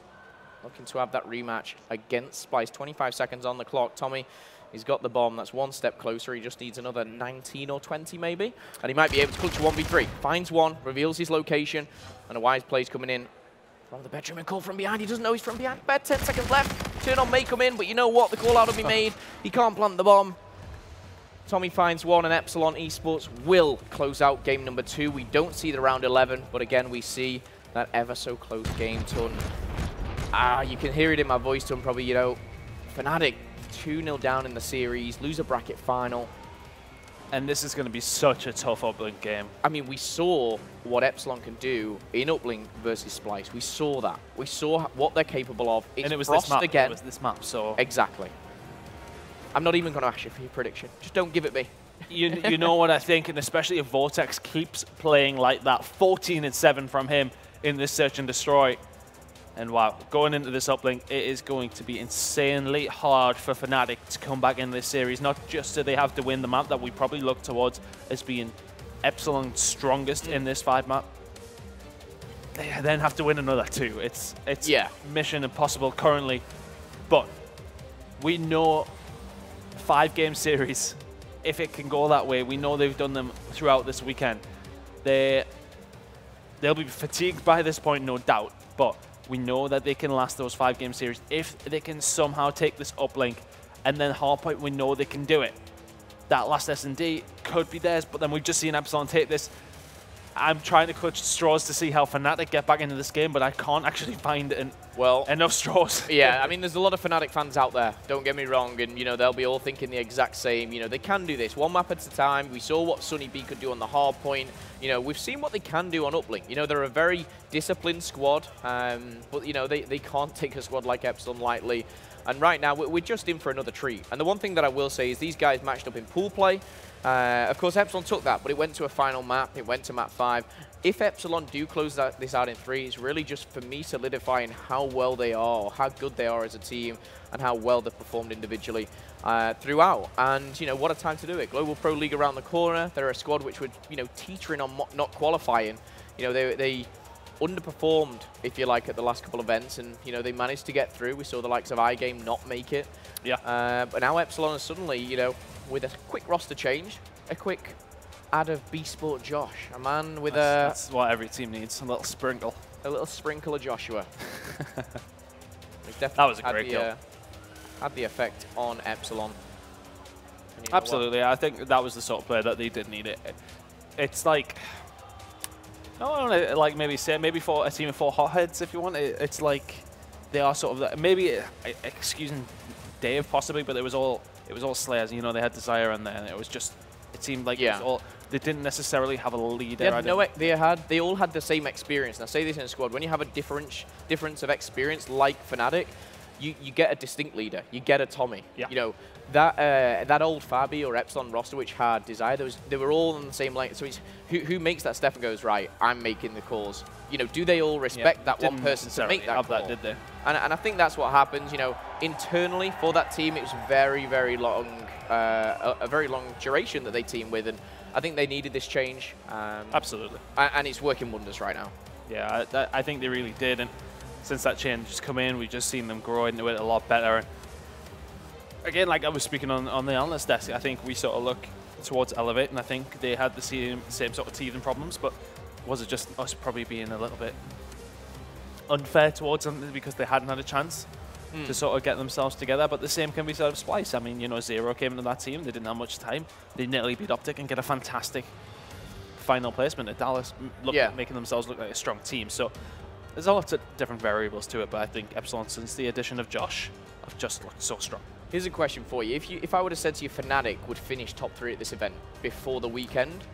Looking to have that rematch against Splice. 25 seconds on the clock. Tommy, he's got the bomb. That's one step closer. He just needs another 19 or 20 maybe. And he might be able to clutch a 1v3. Finds one, reveals his location, and a wise play's coming in from the bedroom and call from behind. He doesn't know he's from behind. Bed, 10 seconds left. Turn on may come in, but you know what? The call out will be made. He can't plant the bomb. Tommy finds one, and EPSILON Esports will close out game number 2. We don't see the round 11, but again, we see that ever so close game, Tun. You can hear it in my voice, Tun, probably, you know, FNATIC 2-0 down in the series, loser bracket final. And this is going to be such a tough Uplink game. I mean, we saw what EPSILON can do in Uplink versus Splice. We saw that. We saw what they're capable of. It's and it was Frost this map. again. It was this map, so... Exactly. I'm not even going to ask you for your prediction. Just don't give it me. You know what I think, and especially if Vortex keeps playing like that. 14-7 from him in this Search and Destroy. And wow, going into this Uplink, it is going to be insanely hard for FNATIC to come back in this series. Not just do they have to win the map that we probably look towards as being EPSILON's strongest in this 5 map. They then have to win another 2. It's mission impossible currently. But we know 5-game series, if it can go that way, we know they've done them throughout this weekend. They'll be fatigued by this point, no doubt, but we know that they can last those 5-game series if they can somehow take this Uplink, and then Hardpoint, we know they can do it. That last S&D could be theirs, but then we've just seen EPSILON take this. I'm trying to clutch straws to see how FNATIC get back into this game, but I can't actually find enough straws. Yeah, I mean, there's a lot of FNATIC fans out there, don't get me wrong, and, you know, they'll be all thinking the exact same. You know, they can do this one map at a time. We saw what Sunny B could do on the Hardpoint. You know, we've seen what they can do on Uplink. You know, they're a very disciplined squad, but, you know, they can't take a squad like EPSILON lightly. And right now, we're just in for another treat. And the one thing that I will say is these guys matched up in pool play. Of course, EPSILON took that, but it went to a final map. It went to map 5. If EPSILON do close this out in 3, it's really just for me solidifying how well they are, or how good they are as a team, and how well they've performed individually throughout. And, you know, what a time to do it. Global Pro League around the corner. They're a squad which were, you know, teetering on not qualifying. You know, they underperformed, if you like, at the last couple of events, and, you know, they managed to get through. We saw the likes of iGame not make it. Yeah. But now EPSILON is suddenly, you know, with a quick roster change, a quick add of B-Sport Josh, a man with that's what every team needs, a little sprinkle. A little sprinkle of Joshua. That was a great kill. Had the effect on EPSILON. Absolutely, I think that was the sort of player that they did need it. It's like, I don't want to like maybe for a team of 4 hotheads if you want. It's like they are sort of maybe excusing Dave possibly, but it was all Slayers. You know, they had Desire in there, and it was just it seemed like it was all, they didn't necessarily have a leader. They all had the same experience. And I say this in a squad, when you have a difference of experience like FNATIC, you get a distinct leader. You get a Tommy. Yeah. You know, that old Fabi or EPSILON roster which had Desire, they were all on the same lane. So it's who makes that step and goes, right, I'm making the calls. You know, do they all respect that one person to make that call? Did they? And I think that's what happens. You know, internally for that team, it was very, very long, a very long duration that they teamed with, and I think they needed this change. Absolutely. And it's working wonders right now. Yeah, I think they really did. And since that change has come in, we've just seen them grow into it a lot better. And again, like I was speaking on the analyst desk, I think we sort of look towards Elevate, and I think they had the same sort of teething problems, but was it just us probably being a little bit unfair towards them because they hadn't had a chance to sort of get themselves together? But the same can be said of Splice. I mean, you know, Zero came into that team, they didn't have much time. They nearly beat Optic and get a fantastic final placement at Dallas, making themselves look like a strong team. So there's a lot of different variables to it, but I think EPSILON, since the addition of Josh, have just looked so strong. Here's a question for you. If I would have said to you FNATIC would finish top 3 at this event before the weekend,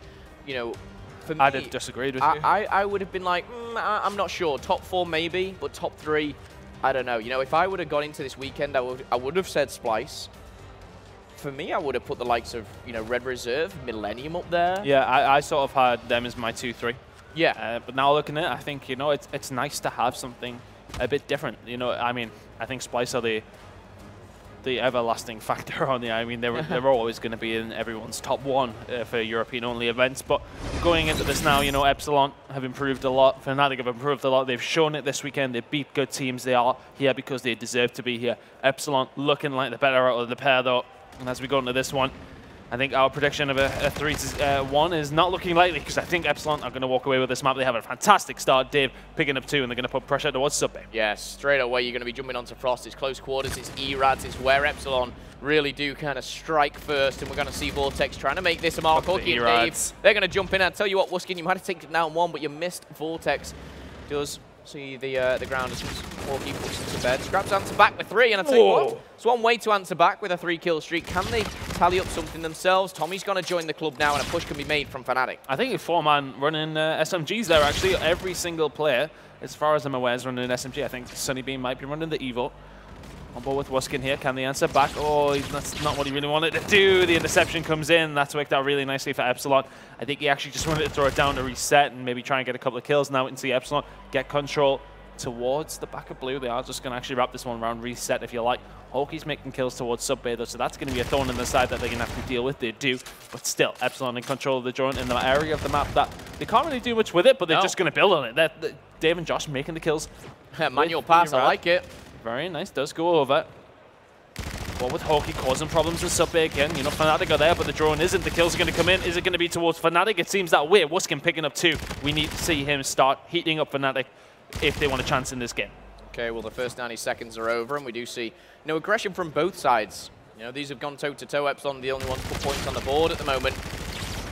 you know, for me, I'd have disagreed with you. I would have been like, I'm not sure. Top 4 maybe, but top 3, I don't know. You know, if I would have gone into this weekend, I would have said Splice. For me, I would have put the likes of, you know, Red Reserve, Millennium up there. Yeah, I sort of had them as my 2-3. Yeah. But now looking at it, I think, you know, it's nice to have something a bit different. You know, I mean, I think Splice are the everlasting factor on the. I mean, they're always going to be in everyone's top 1 for European-only events. But going into this now, you know, EPSILON have improved a lot. FNATIC have improved a lot. They've shown it this weekend. They beat good teams. They are here because they deserve to be here. EPSILON looking like the better out of the pair, though. And as we go into this one, I think our prediction of a 3-1 is not looking likely, because I think EPSILON are going to walk away with this map. They have a fantastic start. Dave picking up 2, and they're going to put pressure towards Subbay. Yeah, straight away you're going to be jumping onto Frost. It's close quarters, it's ERADS, it's where EPSILON really do kind of strike first, and we're going to see Vortex trying to make this a mark. Hooky and Dave, they're going to jump in. I tell you what, Wuskin, you might have taken down 1, but you missed. Vortex does see the ground as Hawkey puts into bed. Scraps answer back with 3, and I tell you what, it's one way to answer back with a 3-kill streak. Can they tally up something themselves? Tommy's going to join the club now, and a push can be made from FNATIC. I think a 4-man running SMGs there, actually. Every single player, as far as I'm aware, is running an SMG. I think Sunnybeam might be running the Evo. On board with Wuskin here. Can they answer back? Oh, that's not what he really wanted to do. The interception comes in. That's worked out really nicely for EPSILON. I think he actually just wanted to throw it down to reset and maybe try and get a couple of kills. Now we can see EPSILON get control towards the back of blue. They are just going to actually wrap this one around, reset if you like. Hawkey's making kills towards Subbay, though, so that's going to be a thorn in the side that they're going to have to deal with. They do, but still, EPSILON in control of the joint in the area of the map that they can't really do much with it, but they're just going to build on it. Dave and Josh making the kills. Manual pass, I like it. Very nice, does go over. Well, with Hawkey causing problems in Subbay again, you know, FNATIC are there, but the drone isn't. The kills are going to come in. Is it going to be towards FNATIC? It seems that way. Wuskin picking up 2. We need to see him start heating up FNATIC if they want a chance in this game. Okay, well, the first 90 seconds are over, and we do see, you know, aggression from both sides. You know, these have gone toe-to-toe. EPSILON, the only one to put points on the board at the moment.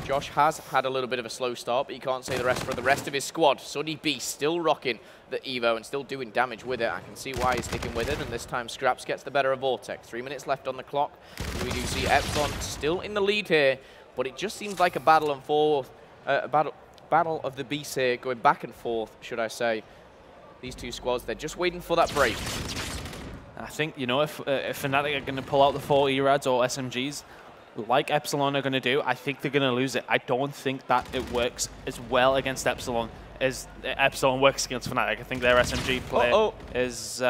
Josh has had a little bit of a slow start, but you can't say the rest for the rest of his squad. Sunny Beast still rocking the Evo and still doing damage with it. I can see why he's sticking with it, and this time Scraps gets the better of Vortex. 3 minutes left on the clock. We do see EPSILON still in the lead here, but it just seems like a battle and forth, battle of the beasts here, going back and forth, should I say. These two squads, they're just waiting for that break. I think, you know, if FNATIC are going to pull out the 4 ERADs or SMGs, like EPSILON are going to do, I think they're going to lose it. I don't think that it works as well against EPSILON as EPSILON works against FNATIC. I think their SMG play is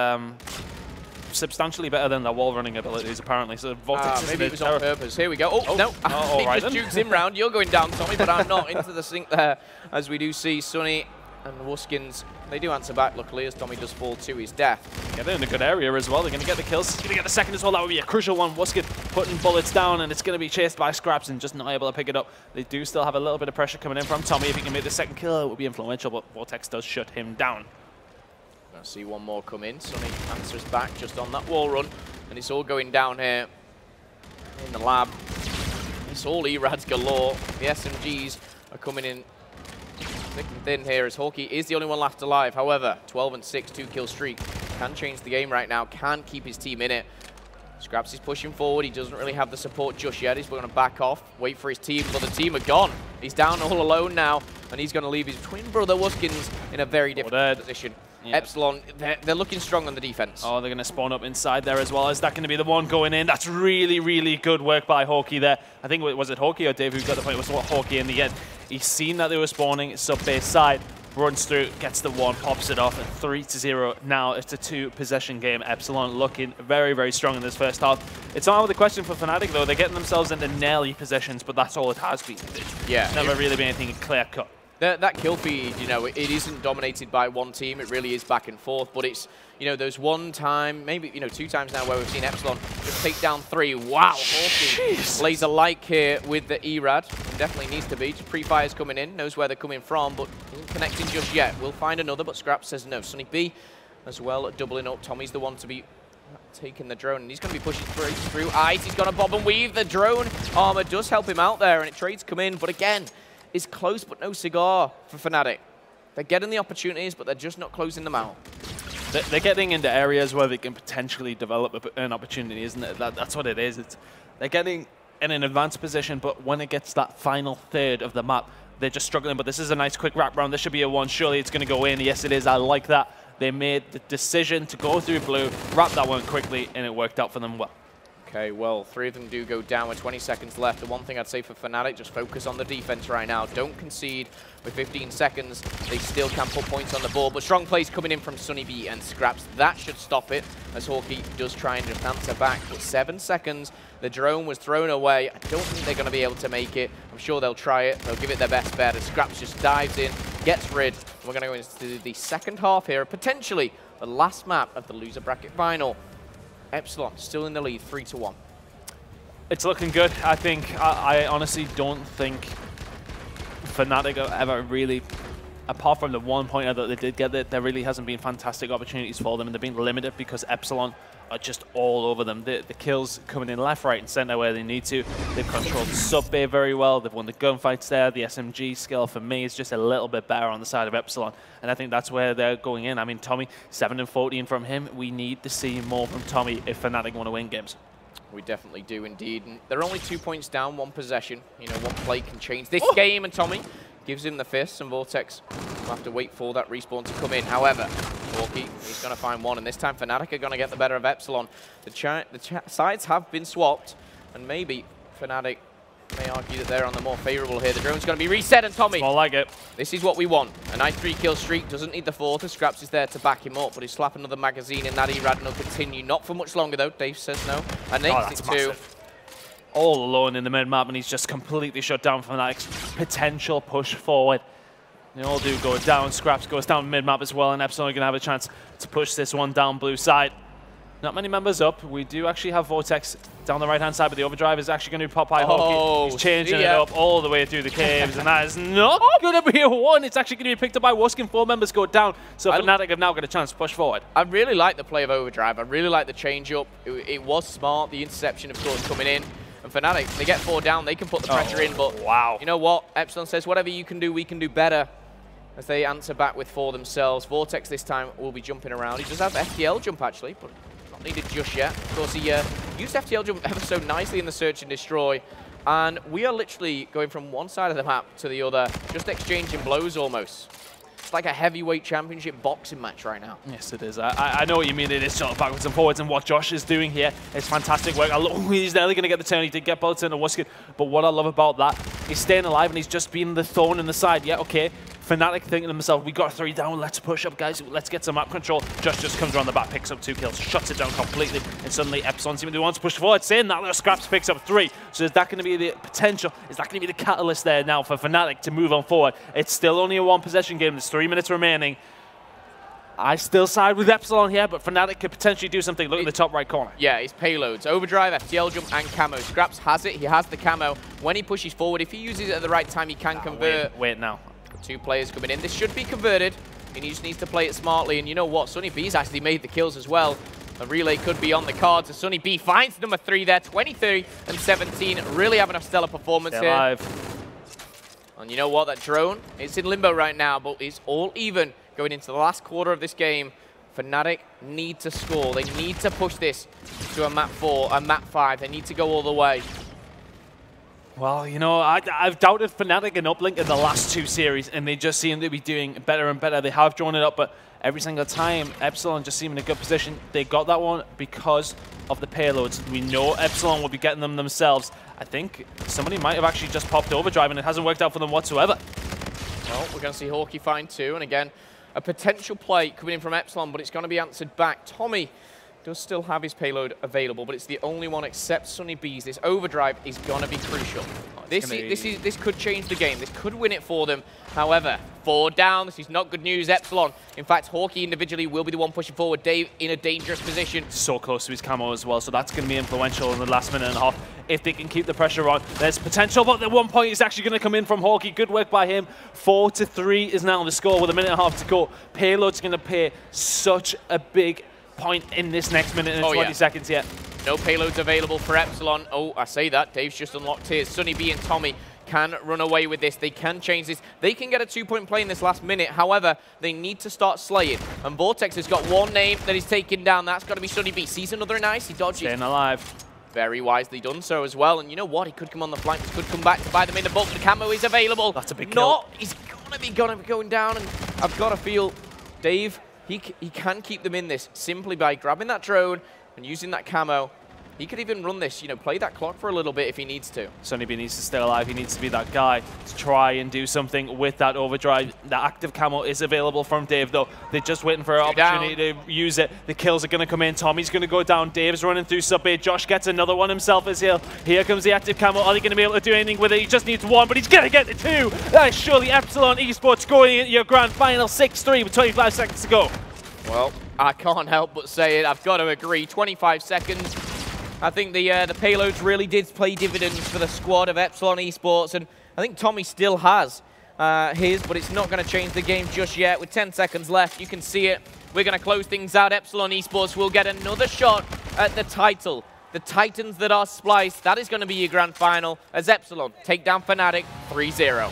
substantially better than their wall running abilities, apparently. So Vortex maybe it was on purpose. Here we go. Oh, no. He just jukes him round. You're going down, Tommy, but I'm not. Into the sink there, as we do see Sunny and Wuskins. They do answer back, luckily, as Tommy does fall to his death. Yeah, they're in a good area as well. They're going to get the kills. He's going to get the second as well. That would be a crucial one. Wuskin putting bullets down, and it's going to be chased by Scraps and just not able to pick it up. They do still have a little bit of pressure coming in from Tommy. If he can make the second kill, it would be influential, but Vortex does shut him down. Gonna see one more come in. Sunny answers back just on that wall run, and it's all going down here in the lab. It's all ERADs galore. The SMGs are coming in thick and thin here, as Hawkey is the only one left alive. However, 12 and 6, 2-kill streak can change the game right now, can keep his team in it. Scraps is pushing forward. He doesn't really have the support just yet. He's going to back off, wait for his team, but the team are gone. He's down all alone now, and he's going to leave his twin brother Wuskins in a very difficult position. Yeah. EPSILON, they're looking strong on the defense. Oh, they're going to spawn up inside there as well. Is that going to be the one going in? That's really, really good work by Hawkey there. I think, was it Hawkey or Dave who got the point? It was Hawkey in the end. He's seen that they were spawning sub-base side, runs through, gets the one, pops it off at 3-0. Now it's a 2-possession game. EPSILON looking very, very strong in this first half. It's not the question for FNATIC though. They're getting themselves into naily positions, but that's all it has been. Yeah. It's never really been anything clear-cut. That kill feed, you know, it isn't dominated by one team. It really is back and forth. But it's, you know, there's one time, maybe, you know, 2 times now where we've seen EPSILON just take down 3. Wow, Hawkey lays a like here with the ERAD. Definitely needs to be. Just pre-fires coming in, knows where they're coming from, but isn't connecting just yet. We'll find another, but Scrap says no. Sunny B as well, doubling up. Tommy's the one to be taking the drone, and he's going to be pushing through ice. He's going to bob and weave. The drone armor does help him out there, and it trades come in, but again, it's close but no cigar for FNATIC. They're getting the opportunities, but they're just not closing them out. They're getting into areas where they can potentially develop an opportunity, isn't it? That's what it is. They're getting in an advanced position, but when it gets that final third of the map, they're just struggling. But this is a nice quick wrap round. This should be a 1. Surely it's going to go in. Yes, it is. I like that. They made the decision to go through blue, wrap that one quickly, and it worked out for them well. Okay, well, 3 of them do go down with 20 seconds left. The one thing I'd say for FNATIC, just focus on the defense right now. Don't concede. With 15 seconds, they still can put points on the board. But strong plays coming in from Sunny B and Scraps. That should stop it, as Hawkey does try and just answer back. But 7 seconds, the drone was thrown away. I don't think they're going to be able to make it. I'm sure they'll try it. They'll give it their best bet. And Scraps just dives in, gets rid. And we're going to go into the second half here, potentially the last map of the loser bracket final. EPSILON still in the lead, 3-1. It's looking good. I think, I honestly don't think FNATIC have ever really, apart from the 1 pointer that they did get, there really hasn't been fantastic opportunities for them, and they've been limited because EPSILON are just all over them. The kills coming in left, right, and center where they need to. They've controlled sub-bay very well. They've won the gunfights there. The SMG skill, for me, is just a little bit better on the side of EPSILON, and I think that's where they're going in. I mean, Tommy, 7-14 from him. We need to see more from Tommy if FNATIC want to win games. We definitely do indeed. And they're only 2 points down, 1 possession. You know, 1 play can change this game, and Tommy gives him the fist, and Vortex will have to wait for that respawn to come in. However, Hawkey, he's going to find one, and this time FNATIC are going to get the better of EPSILON. The sides have been swapped, and maybe FNATIC may argue that they're on the more favorable here. The drone's going to be reset, and Tommy, More like it. This is what we want. A nice 3-kill streak, doesn't need the 4th, and Scraps is there to back him up, but he'll slap another magazine in that ERAD, and he'll continue. Not for much longer, though. Dave says no. And next it too. All alone in the mid-map, and he's just completely shut down from that potential push forward. They all do go down. Scraps goes down mid-map as well, and EPSILON are going to have a chance to push this one down blue side. Not many members up. We do actually have Vortex down the right-hand side, but the overdrive is actually going to pop by Hawkey. He's changing it up all the way through the caves, and that is not going to be a 1. It's actually going to be picked up by Wuskin. 4 members go down, so FNATIC have now got a chance to push forward. I really like the play of overdrive. I really like the change-up. It was smart. The interception, of course, coming in. And FNATIC, they get 4 down. They can put the pressure in, but wow. You know what? EPSILON says, whatever you can do, we can do better. As they answer back with 4 themselves. Vortex this time will be jumping around. He does have FTL jump, actually, but not needed just yet. Of course, he used FTL jump ever so nicely in the search and destroy. And we are literally going from one side of the map to the other, just exchanging blows almost. It's like a heavyweight championship boxing match right now. Yes, it is. I know what you mean. It is sort of backwards and forwards, and what Josh is doing here is fantastic work. He's nearly going to get the turn. He did get both turn to Wuskin, but what I love about that, he's staying alive, and he's just being the thorn in the side. Yeah, okay. FNATIC thinking to himself, we got 3 down, let's push up, guys, let's get some map control. Josh just comes around the back, picks up 2 kills, shuts it down completely, and suddenly EPSILON seem to want to push forward. Saying that, Scraps picks up 3. So is that going to be the potential? Is that going to be the catalyst there now for FNATIC to move on forward? It's still only a 1-possession game. There's 3 minutes remaining. I still side with EPSILON here, but FNATIC could potentially do something. Look at the top right corner. Yeah, his payloads. Overdrive, FTL jump, and camo. Scraps has it. He has the camo. When he pushes forward, if he uses it at the right time, he can convert. Wait now. 2 players coming in. This should be converted. He just needs to play it smartly. And you know what? Sunny B's actually made the kills as well. A relay could be on the cards. And Sunny B finds number 3 there. 23 and 17. Really having a stellar performance here. Alive. And you know what? That drone, it's in limbo right now, but it's all even going into the last quarter of this game. FNATIC need to score. They need to push this to a map 4, a map 5. They need to go all the way. Well, you know, I've doubted FNATIC and Uplink in the last 2 series, and they just seem to be doing better and better. They have drawn it up, but every single time, EPSILON just seem in a good position. They got that one because of the payloads. We know EPSILON will be getting them themselves. I think somebody might have actually just popped overdrive, and it hasn't worked out for them whatsoever. Well, we're going to see Hawkeye find 2, and again, a potential play coming in from EPSILON, but it's going to be answered back. Tommy does still have his payload available, but it's the only one except Sunny B's. This overdrive is going to be crucial. This could change the game. This could win it for them. However, 4 down. This is not good news, EPSILON. In fact, Hawkeye individually will be the one pushing forward. Dave in a dangerous position. So close to his camo as well, so that's going to be influential in the last minute and a half. If they can keep the pressure on, there's potential, but the 1 point is actually going to come in from Hawkeye. Good work by him. 4-3 is now the score with a minute and a half to go. Payload's going to play such a big point in this next minute and 20 seconds yet. No payloads available for EPSILON. Oh, I say that. Dave's just unlocked his. Sunny B and Tommy can run away with this. They can change this. They can get a 2-point play in this last minute. However, they need to start slaying. And Vortex has got one name that is taken down. That's got to be Sunny B. Sees another nice. He dodges. Staying alive. Very wisely done so as well. And you know what? He could come on the flank. He could come back to buy them in the bulk. The camo is available. That's a big kill. He's going to be going down. And I've got to feel Dave, he can keep them in this simply by grabbing that drone and using that camo. He could even run this, you know, play that clock for a little bit if he needs to. Sunny B needs to stay alive. He needs to be that guy to try and do something with that overdrive. The active camo is available from Dave, though. They're just waiting for an opportunity to use it. The kills are going to come in. Tommy's going to go down. Dave's running through sub A. Josh gets another one himself as he'll. Here comes the active camo. Are they going to be able to do anything with it? He just needs 1, but he's going to get the 2. That is surely EPSILON Esports going into your grand final 6-3 with 25 seconds to go. Well, I can't help but say it. I've got to agree. 25 seconds. I think the payloads really did play dividends for the squad of EPSILON Esports, and I think Tommy still has his, but it's not going to change the game just yet. With 10 seconds left, you can see it. We're going to close things out. EPSILON Esports will get another shot at the title. The Titans that are spliced, that is going to be your grand final as EPSILON take down FNATIC 3-0.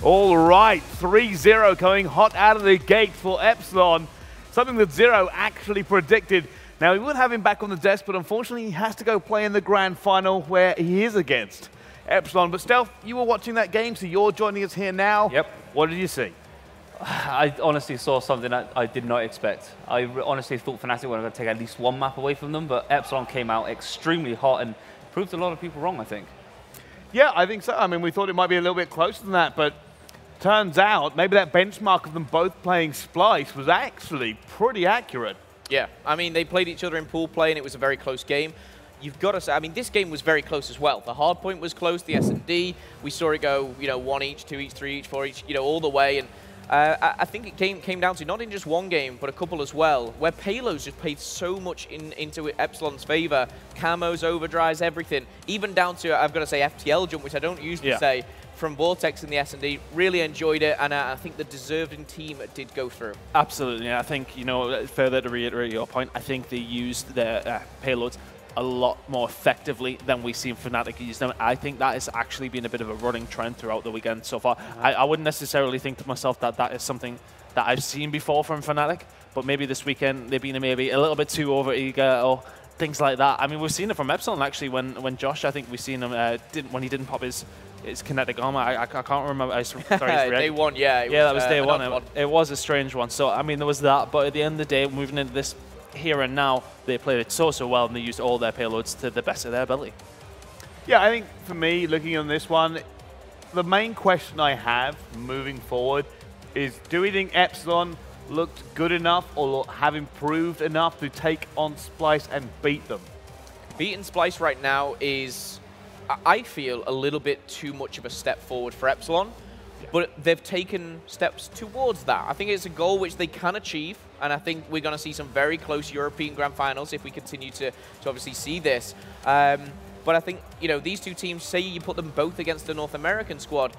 All right, 3-0 coming hot out of the gate for EPSILON. Something that Zero actually predicted. Now, we would have him back on the desk, but unfortunately, he has to go play in the grand final where he is against EPSILON. But Stealth, you were watching that game, so you're joining us here now. Yep. What did you see? I honestly saw something that I did not expect. I honestly thought FNATIC were going to take at least 1 map away from them, but EPSILON came out extremely hot and proved a lot of people wrong, I think. Yeah, I think so. I mean, we thought it might be a little bit closer than that, but turns out maybe that benchmark of them both playing Splice was actually pretty accurate. Yeah, I mean, they played each other in pool play, and it was a very close game. You've got to say, I mean, this game was very close as well. The Hardpoint was close, the S&D. We saw it go, you know, 1 each, 2 each, 3 each, 4 each, you know, all the way. And I think it came down to not in just one game, but a couple as well, where payloads just played so much into EPSILON's favor. Camos, overdrives, everything. Even down to, I've got to say, FTL jump, which I don't usually say, from Vortex in the S&D. Really enjoyed it, and I think the deserving team did go through. Absolutely. I think, you know, further to reiterate your point, I think they used their payloads a lot more effectively than we've seen FNATIC use them. I think that has actually been a bit of a running trend throughout the weekend so far. I wouldn't necessarily think to myself that that is something that I've seen before from FNATIC, but maybe this weekend they've been maybe a little bit too over-eager or things like that. I mean, we've seen it from EPSILON actually when Josh, I think we've seen him, when he didn't pop his kinetic armor. I can't remember. Sorry, day one, yeah. That was day one. It was a strange one. So, I mean, there was that, but at the end of the day, moving into this here and now, they played it so well, and they used all their payloads to the best of their ability. Yeah, I think for me, looking on this one, the main question I have moving forward is, do we think EPSILON looked good enough or have improved enough to take on Splice and beat them? Beating Splice right now is, I feel, a little bit too much of a step forward for EPSILON. But they've taken steps towards that. I think it's a goal which they can achieve, and I think we're going to see some very close European Grand Finals if we continue to obviously see this. But I think, you know, these two teams, say you put them both against the North American squad,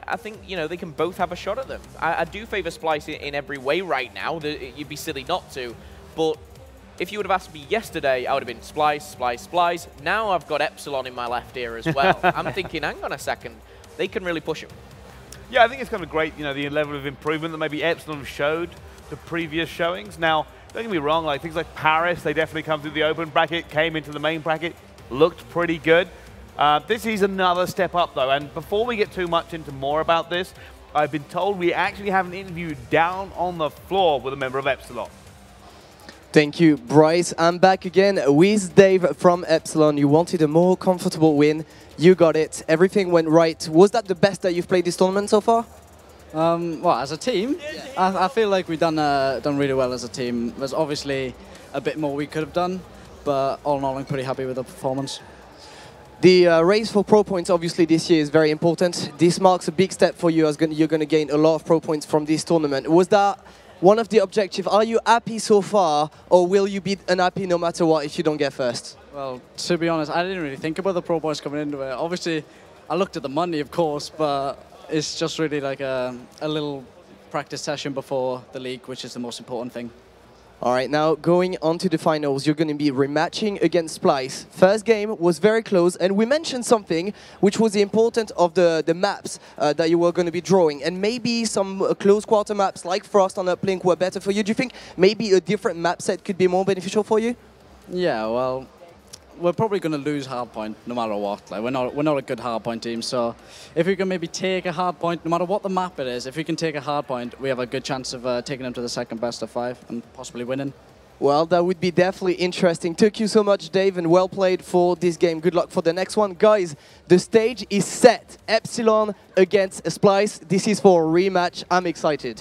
I think, you know, they can both have a shot at them. I do favour Splyce in every way right now. You'd be silly not to. But if you would have asked me yesterday, I would have been Splyce, Splyce, Splyce. Now I've got EPSILON in my left ear as well. I'm thinking, hang on a second, they can really push him. Yeah, I think it's kind of great, you know, the level of improvement that maybe EPSILON showed the previous showings. Now, don't get me wrong, like things like Paris, they definitely come through the open bracket, came into the main bracket, looked pretty good. This is another step up though, and before we get too much into more about this, I've been told we actually have an interview down on the floor with a member of EPSILON. Thank you, Bryce. I'm back again with Dave from EPSILON. You wanted a more comfortable win. You got it. Everything went right. Was that the best that you've played this tournament so far? Well, as a team, I feel like we've done really well as a team. There's obviously a bit more we could have done, but all in all, I'm pretty happy with the performance. The race for pro points, obviously, this year is very important. This marks a big step for you, as you're going to gain a lot of pro points from this tournament. Was that one of the objectives? Are you happy so far, or will you be unhappy no matter what if you don't get first? Well, to be honest, I didn't really think about the pro points coming into it. Obviously, I looked at the money, of course, but it's just really like a little practice session before the league, which is the most important thing. All right, now going on to the finals, you're going to be rematching against Splyce. First game was very close, and we mentioned something, which was the importance of the maps that you were going to be drawing. And maybe some close quarter maps like Frost on Uplink were better for you. Do you think maybe a different map set could be more beneficial for you? Yeah, well, we're probably going to lose Hardpoint no matter what. Like, we're not a good Hardpoint team, so if we can maybe take a Hardpoint, no matter what the map it is, if we can take a Hardpoint, we have a good chance of taking them to the second best of 5 and possibly winning. Well, that would be definitely interesting. Thank you so much, Dave, and well played for this game. Good luck for the next one. Guys, the stage is set. EPSILON against Splyce. This is for a rematch. I'm excited.